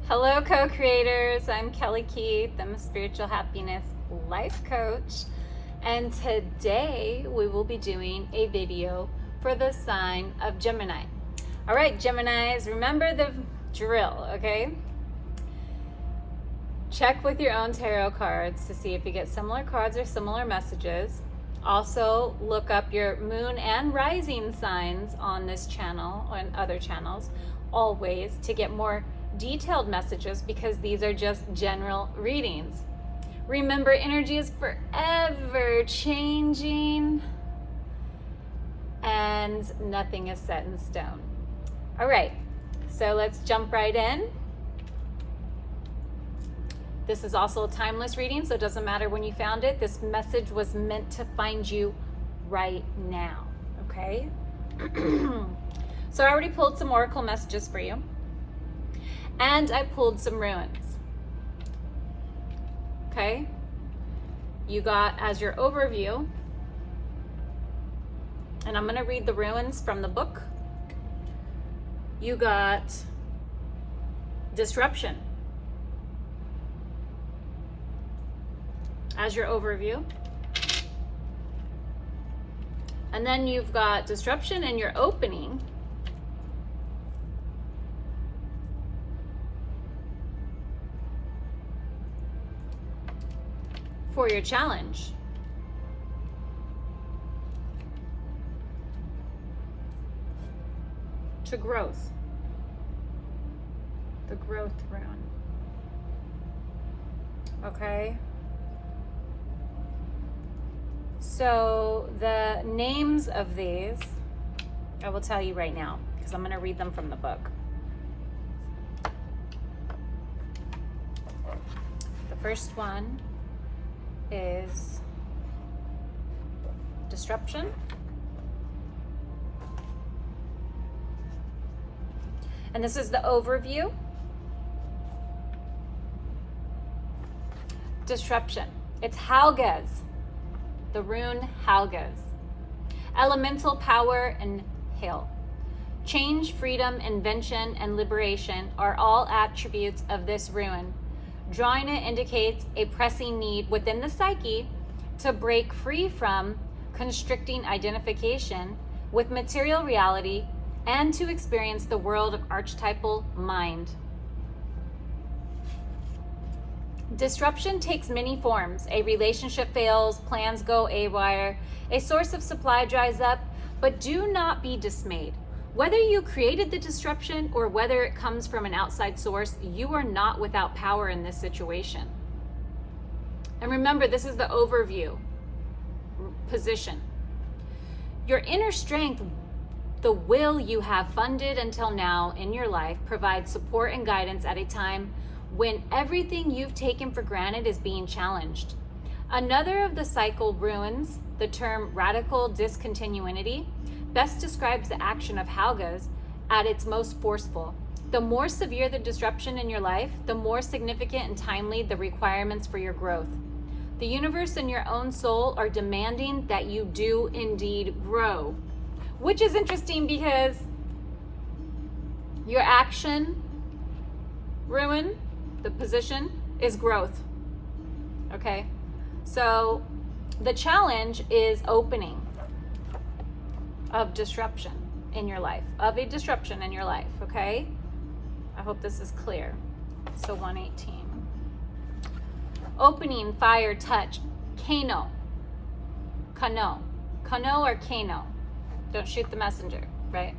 Hello, co-creators. I'm Kelly Keith. I'm a spiritual happiness life coach. And today we will be doing a video for the sign of Gemini. All right, Geminis, remember the drill, okay? Check with your own tarot cards to see if you get similar cards or similar messages. Also, look up your moon and rising signs on this channel or in other channels, always, to get more detailed messages, because these are just general readings. Remember, energy is forever changing and nothing is set in stone. All right, so let's jump right in. This is also a timeless reading, so it doesn't matter when you found it. This message was meant to find you right now, okay? So I already pulled some oracle messages for you. And I pulled some runes. Okay? You got, as your overview, and I'm going to read the runes from the book. You got disruption as your overview. And then you've got disruption in your opening. For your challenge. To growth. The growth rune. Okay. So the names of these, I will tell you right now, because I'm going to read them from the book. The first one is disruption. And this is the overview. Disruption. It's Halgaz, the rune Halgaz. Elemental power and hail. Change, freedom, invention, and liberation are all attributes of this rune. Drawing it indicates a pressing need within the psyche to break free from constricting identification with material reality and to experience the world of archetypal mind. Disruption takes many forms. A relationship fails, plans go awry, a source of supply dries up, but do not be dismayed. Whether you created the disruption or whether it comes from an outside source, you are not without power in this situation. And remember, this is the overview position. Your inner strength, the will you have funded until now in your life, provides support and guidance at a time when everything you've taken for granted is being challenged. Another of the cycle runes, the term radical discontinuity, best describes the action of Halgaz at its most forceful. The more severe the disruption in your life, the more significant and timely the requirements for your growth. The universe and your own soul are demanding that you do indeed grow, which is interesting because your action rune, the position, is growth. Okay, so the challenge is opening of disruption in your life, okay? I hope this is clear. So 118. Opening, fire, touch, Kano. Kano or Kano. Don't shoot the messenger, right?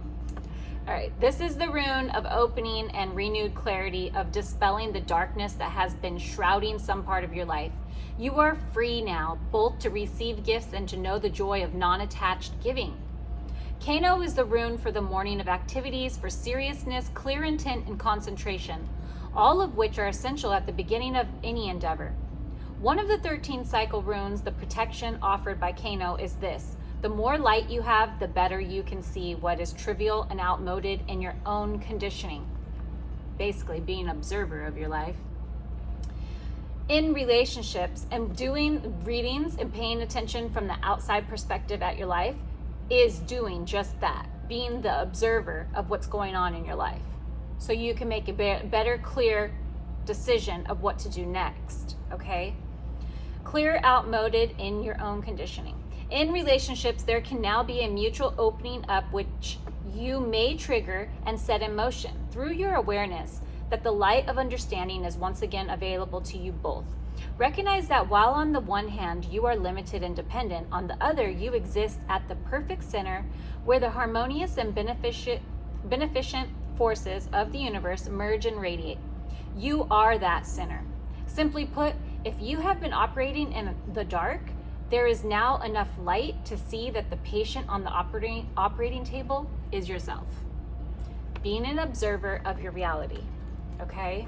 All right, this is the rune of opening and renewed clarity, of dispelling the darkness that has been shrouding some part of your life. You are free now, both to receive gifts and to know the joy of non-attached giving. Kano is the rune for the morning of activities, for seriousness, clear intent, and concentration, all of which are essential at the beginning of any endeavor. One of the 13 cycle runes, the protection offered by Kano, is this: the more light you have, the better you can see what is trivial and outmoded in your own conditioning. Basically, being an observer of your life. In relationships and doing readings and paying attention from the outside perspective at your life is doing just that, being the observer of what's going on in your life. so you can make a better, clear decision of what to do next, okay? Clear, outmoded in your own conditioning. In relationships, there can now be a mutual opening up which you may trigger and set in motion through your awareness that the light of understanding is once again available to you both. Recognize that while on the one hand you are limited and dependent, on the other you exist at the perfect center where the harmonious and beneficent forces of the universe merge and radiate. You are that center. Simply put, if you have been operating in the dark, there is now enough light to see that the patient on the operating table is yourself. Being an observer of your reality, okay?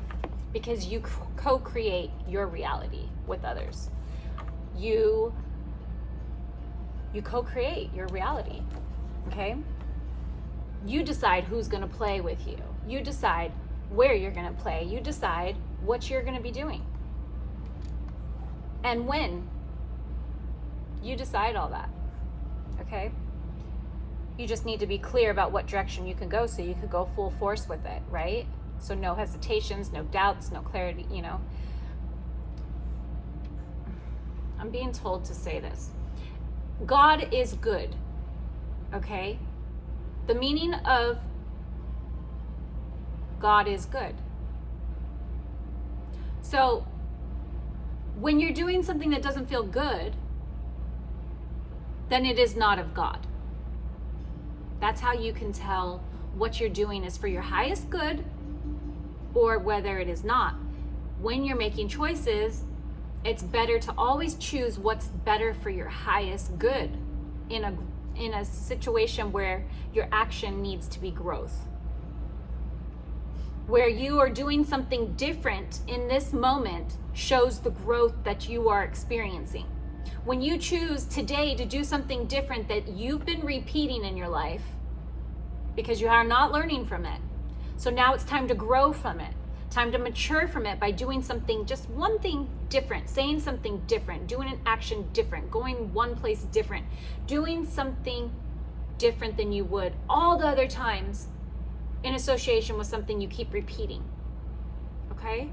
Because you co-create your reality with others. You co-create your reality, okay? You decide who's gonna play with you. You decide where you're gonna play. You decide what you're gonna be doing. And when. You decide all that, okay? You just need to be clear about what direction you can go so you can go full force with it, right? So no hesitations, no doubts, no clarity, you know. I'm being told to say this. God is good, okay? The meaning of God is good. So when you're doing something that doesn't feel good, then it is not of God. That's how you can tell what you're doing is for your highest good or whether it is not. When you're making choices, it's better to always choose what's better for your highest good in a situation where your action needs to be growth. Where you are doing something different in this moment shows the growth that you are experiencing. When you choose today to do something different that you've been repeating in your life because you are not learning from it. So now it's time to grow from it, time to mature from it by doing something, just one thing different, saying something different, doing an action different, going one place different, doing something different than you would all the other times in association with something you keep repeating, okay?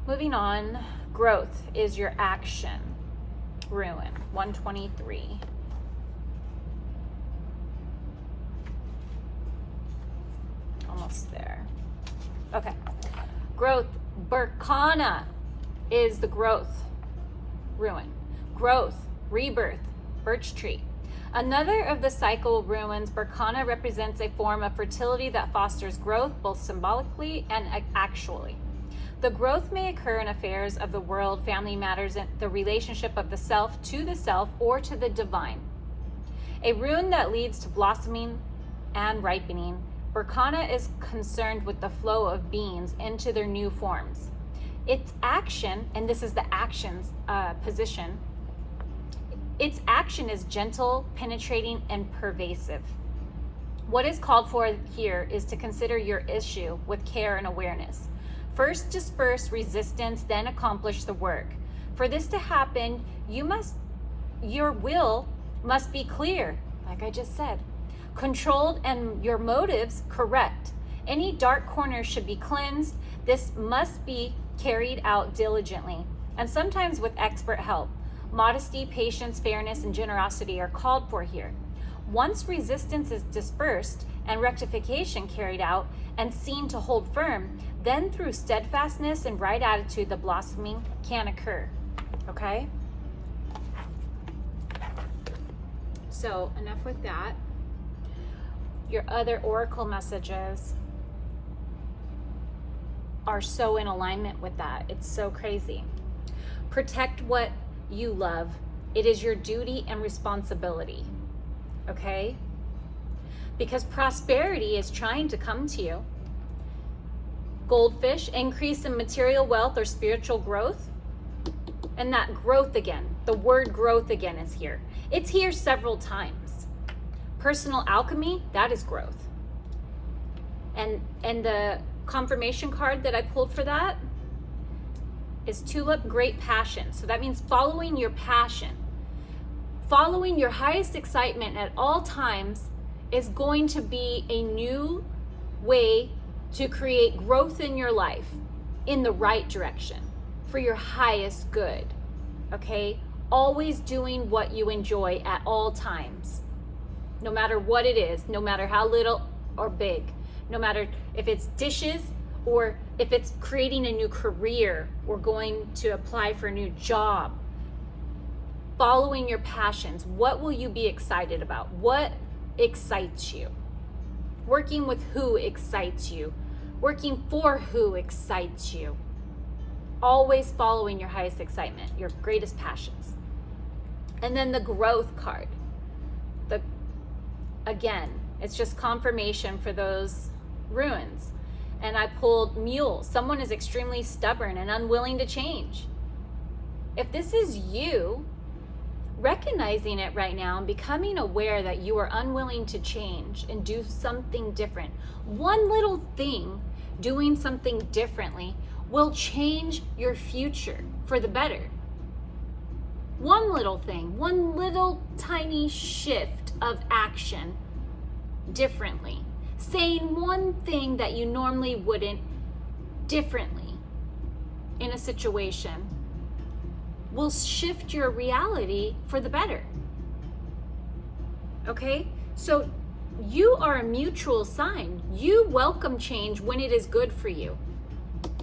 Moving on. Growth is your action. Ruin, 123. Almost there. Okay. Growth, Berkana is the growth. Ruin. Growth, rebirth, birch tree. Another of the cycle ruins, Berkana represents a form of fertility that fosters growth both symbolically and actually. The growth may occur in affairs of the world, family matters, and the relationship of the self to the self or to the divine. A rune that leads to blossoming and ripening, Berkana is concerned with the flow of beings into their new forms. Its action, and this is the actions position, its action is gentle, penetrating, and pervasive. What is called for here is to consider your issue with care and awareness. First disperse resistance, then accomplish the work. For this to happen, your will must be clear, like I just said, controlled, and your motives correct. Any dark corners should be cleansed. This must be carried out diligently, and sometimes with expert help. Modesty, patience, fairness, and generosity are called for here. Once resistance is dispersed and rectification carried out and seen to hold firm, then through steadfastness and right attitude, the blossoming can occur. Okay? So enough with that. Your other oracle messages are so in alignment with that. It's so crazy. Protect what you love. It is your duty and responsibility. Okay? Because prosperity is trying to come to you. Goldfish, increase in material wealth or spiritual growth. And that growth again, the word growth again is here. It's here several times. Personal alchemy, that is growth. And the confirmation card that I pulled for that is tulip, great passion. So that means following your passion. Following your highest excitement at all times is going to be a new way to create growth in your life in the right direction for your highest good. Okay? Always doing what you enjoy at all times. No matter what it is, no matter how little or big, no matter if it's dishes or if it's creating a new career or going to apply for a new job. Following your passions. What will you be excited about? What excites you? Working with who excites you? Working for who excites you? Always following your highest excitement, your greatest passions. And then the growth card. Again, it's just confirmation for those ruins. And I pulled mule. Someone is extremely stubborn and unwilling to change. If this is you, recognizing it right now and becoming aware that you are unwilling to change and do something different. One little thing, doing something differently, will change your future for the better. One little thing, one little tiny shift of action differently. Saying one thing that you normally wouldn't differently in a situation will shift your reality for the better. Okay? So you are a mutual sign. You welcome change when it is good for you.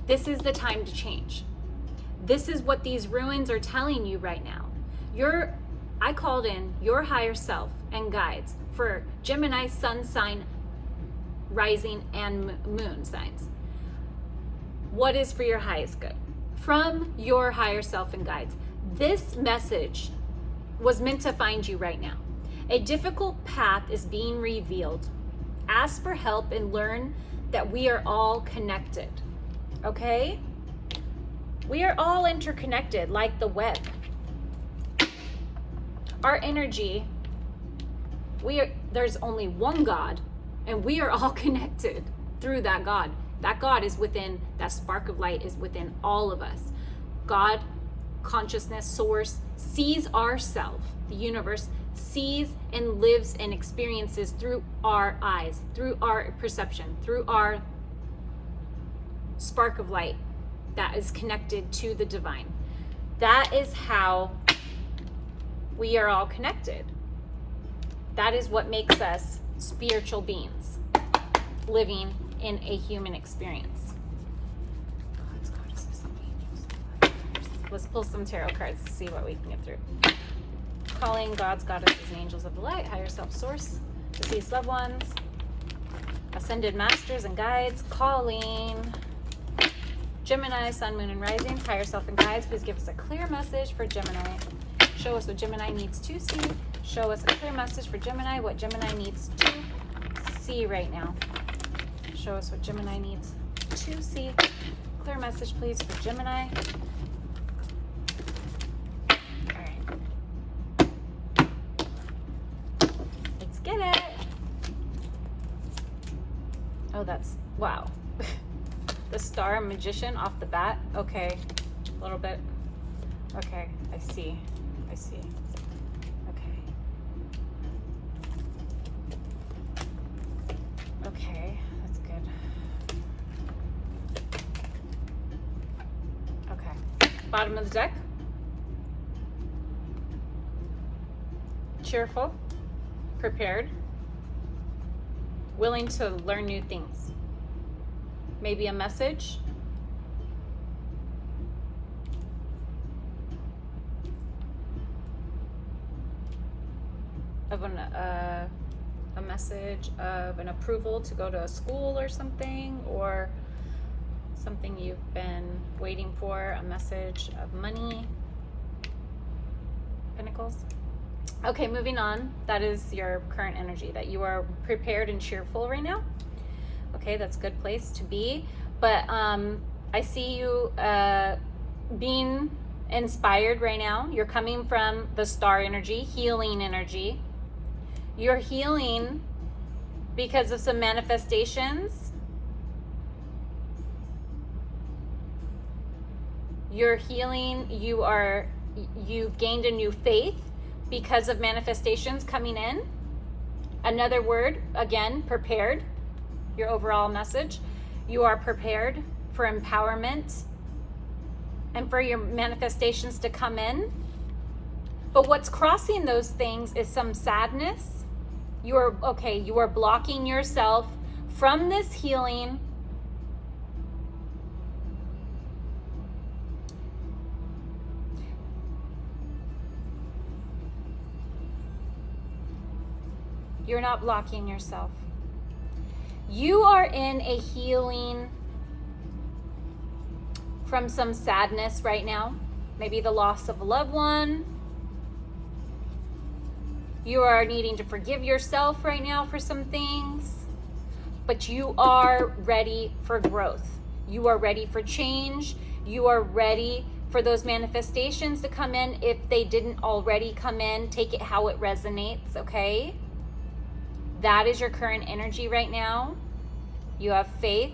This is the time to change. This is what these ruins are telling you right now. I called in your higher self and guides for Gemini, sun sign, rising, and moon signs. What is for your highest good? From your higher self and guides. This message was meant to find you right now. A difficult path is being revealed. Ask for help and learn that we are all connected. Okay? We are all interconnected like the web. Our energy, there's only one God, and we are all connected through that God. That God is within, that spark of light is within all of us. God, consciousness, source, sees ourself. The universe sees and lives and experiences through our eyes, through our perception, through our spark of light that is connected to the divine. That is how we are all connected. That is what makes us spiritual beings living in a human experience. God's goddesses and angels. Let's pull some tarot cards to see what we can get through. Calling God's goddesses and angels of the light, higher self source, deceased loved ones, ascended masters and guides, calling Gemini, sun, moon, and risings, higher self and guides. Please give us a clear message for Gemini. Show us what Gemini needs to see. Show us a clear message for Gemini, what Gemini needs to see right now. Show us what Gemini needs to see. Clear message, please, for Gemini. All right. Let's get it. Oh, that's, wow. The Star Magician off the bat. Okay, a little bit. Okay, I see. Okay, that's good. Okay, bottom of the deck. Cheerful, prepared, willing to learn new things. Maybe a message. Of a message of an approval to go to a school or something, or something you've been waiting for, a message of money. Pentacles. Okay, moving on. That is your current energy, that you are prepared and cheerful right now. Okay, that's a good place to be. But I see you being inspired right now. You're coming from the star energy, healing energy. You're healing because of some manifestations. You're healing, you've gained a new faith because of manifestations coming in. Another word, again, prepared. your overall message. You are prepared for empowerment and for your manifestations to come in. But what's crossing those things is some sadness. You are blocking yourself from this healing. You're not blocking yourself. You are in a healing from some sadness right now. Maybe the loss of a loved one. You are needing to forgive yourself right now for some things. But you are ready for growth. You are ready for change. You are ready for those manifestations to come in. If they didn't already come in, take it how it resonates, okay? That is your current energy right now. You have faith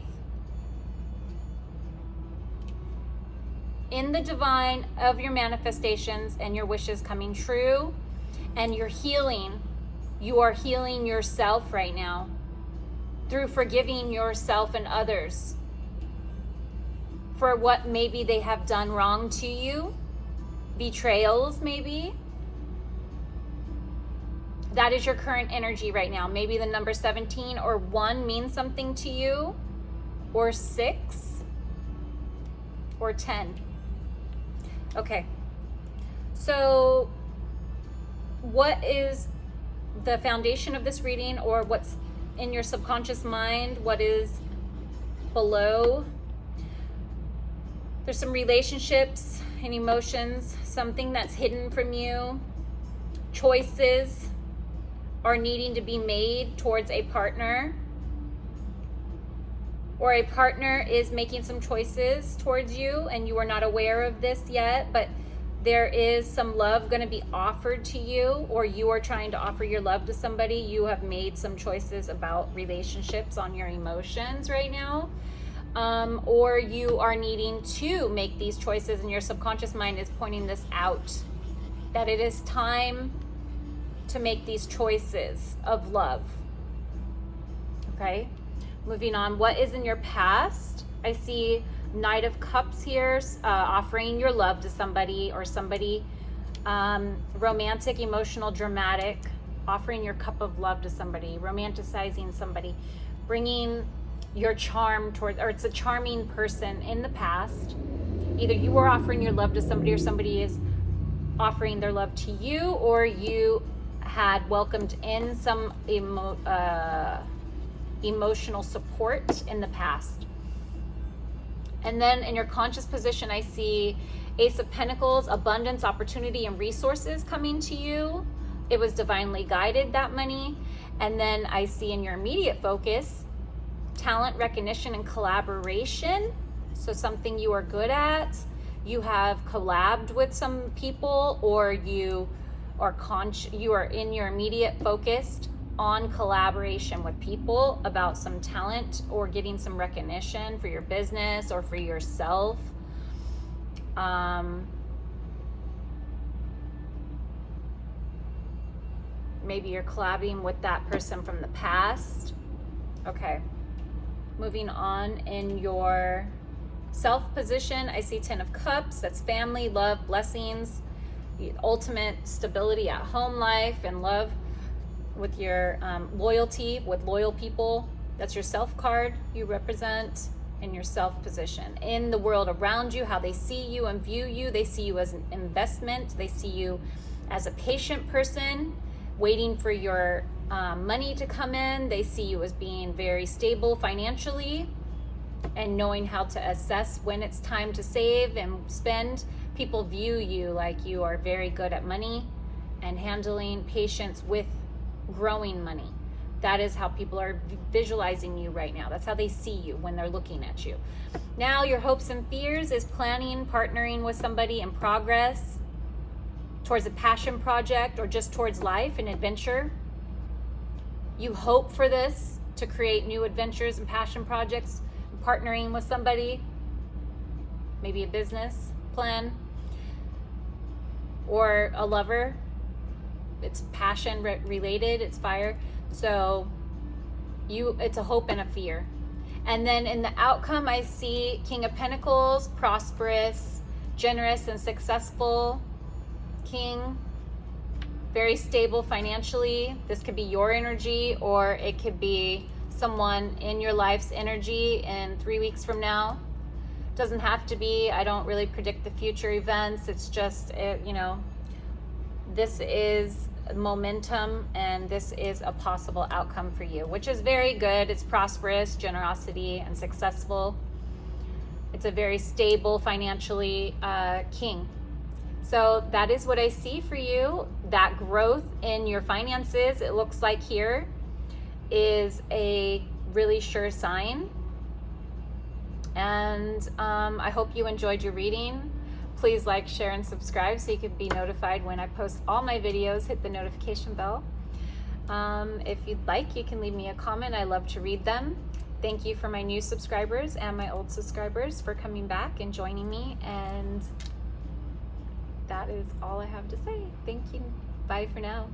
in the divine of your manifestations and your wishes coming true, and you're healing. You are healing yourself right now through forgiving yourself and others for what maybe they have done wrong to you, betrayals maybe. That is your current energy right now. Maybe the number 17 or 1 means something to you, or 6 or 10. Okay, so what is the foundation of this reading, or what's in your subconscious mind? What is below? There's some relationships and emotions, something that's hidden from you. Choices are needing to be made towards a partner, or a partner is making some choices towards you and you are not aware of this yet, but there is some love going to be offered to you, or you are trying to offer your love to somebody. You have made some choices about relationships on your emotions right now, or you are needing to make these choices, and your subconscious mind is pointing this out, that it is time to make these choices of love. Okay, moving on. What is in your past? I see Knight of Cups here, offering your love to somebody, or somebody romantic, emotional, dramatic, offering your cup of love to somebody, romanticizing somebody, bringing your charm towards, or it's a charming person in the past. Either you are offering your love to somebody, or somebody is offering their love to you, or you had welcomed in some emotional support in the past. And then in your conscious position, I see Ace of Pentacles, abundance, opportunity, and resources coming to you. It was divinely guided, that money. And then I see in your immediate focus, talent, recognition, and collaboration. So something you are good at. You have collabed with some people, or you are in your immediate focused on collaboration with people about some talent, or getting some recognition for your business or for yourself. Maybe you're collabing with that person from the past. Okay, moving on. In your self position, I see 10 of Cups. That's family, love, blessings, ultimate stability at home life, and love with your loyalty with loyal people. That's your self card you represent in your self position. In the world around you, how they see you and view you, they see you as an investment. They see you as a patient person waiting for your money to come in. They see you as being very stable financially and knowing how to assess when it's time to save and spend. People view you like you are very good at money and handling patience with growing money. That is how people are visualizing you right now. That's how they see you when they're looking at you. Now your hopes and fears is planning, partnering with somebody in progress towards a passion project, or just towards life and adventure. You hope for this, to create new adventures and passion projects, partnering with somebody, maybe a business plan, or a lover. It's passion related, it's fire. So It's a hope and a fear. And then in the outcome, I see King of Pentacles, prosperous, generous, and successful king, very stable financially. This could be your energy, or it could be someone in your life's energy in 3 weeks from now. Doesn't have to be. I don't really predict the future events. It's just, this is momentum, and this is a possible outcome for you, which is very good. It's prosperous, generosity, and successful. It's a very stable financially king. So that is what I see for you. That growth in your finances, it looks like here, is a really sure sign. And I hope you enjoyed your reading. Please like, share, and subscribe so you can be notified when I post all my videos. Hit the notification bell. If you'd like, you can leave me a comment. I love to read them. Thank you for my new subscribers and my old subscribers for coming back and joining me. And that is all I have to say. Thank you. Bye for now.